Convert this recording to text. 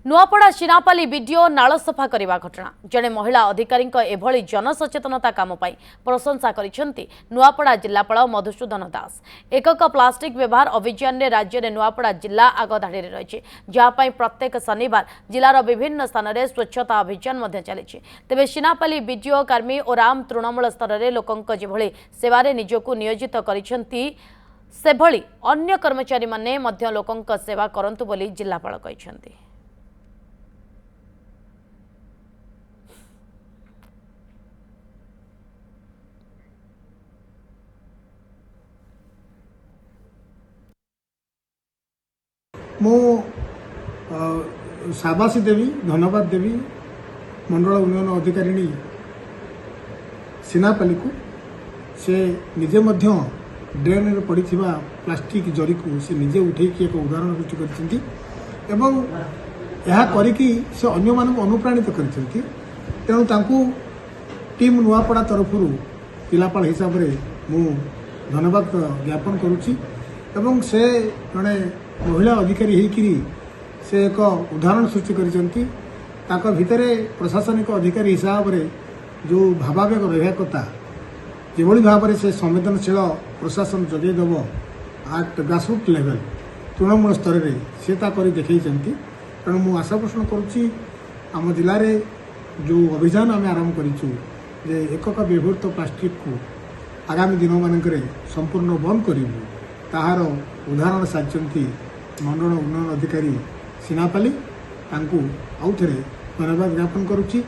Nuapada शिनापाली video नाल सफा करने घटना जड़े महिला अधिकारी एभली जनसचेतनता काम प्रशंसा करिसेंती नुआपड़ा जिलापाल मधुसूदन दास। एकक प्लास्टिक व्यवहार अभियान में राज्य में नुआपड़ा जिला आगधाड़ी रही जहाँपाई प्रत्येक शनिवार जिलार विभिन्न स्थान में स्वच्छता अभियान चली। तेज शिनापाली वीडियो कर्मी और राम तृणमूल स्तर में लोक जेभली सेवारे निजक नियोजित करिसेंती सेभली अन्य कर्मचारी माने मध्य लोकंक सेवा करंतु बोली जिलापाल कहिसेंती। मो शाबाशी देवी धन्यवाद देवी मंडल उन्नयन अधिकारी सिनापाली को से निजे मध्य ड्रेन में पड़ी प्लास्टिक जरी को से निजे उठे एक उदाहरण सृष्टि करती से अन्य मानक अनुप्राणित करती। तेणु तांकू टीम नुआपड़ा तरफ जिलापाल हिसाब से मु धन्यवाद ज्ञापन करुच्ची एवं से जड़े महिला अधिकारी होकरी से एक उदाहरण सृष्टि कर भितर प्रशासनिक अधिकारी हिसाब से जो भावावेग रहा कथा जो भाव से संवेदनशील प्रशासन जगेदेव आट ग्रासरूट लेवल तृणमूल स्तर में सी कर देखते। तेणु मुझे आशा पोषण करुच्ची आम जिले में जो अभियान आम आरंभ करूँ एकक व्यवहृत प्लास्टिक को आगामी दिन मानक संपूर्ण बंद करूँ ताहार उदाहरण साजिंट मंडल उन्नयन अधिकारी सिनापाली आउ थे धन्यवाद ज्ञापन करुच्ची।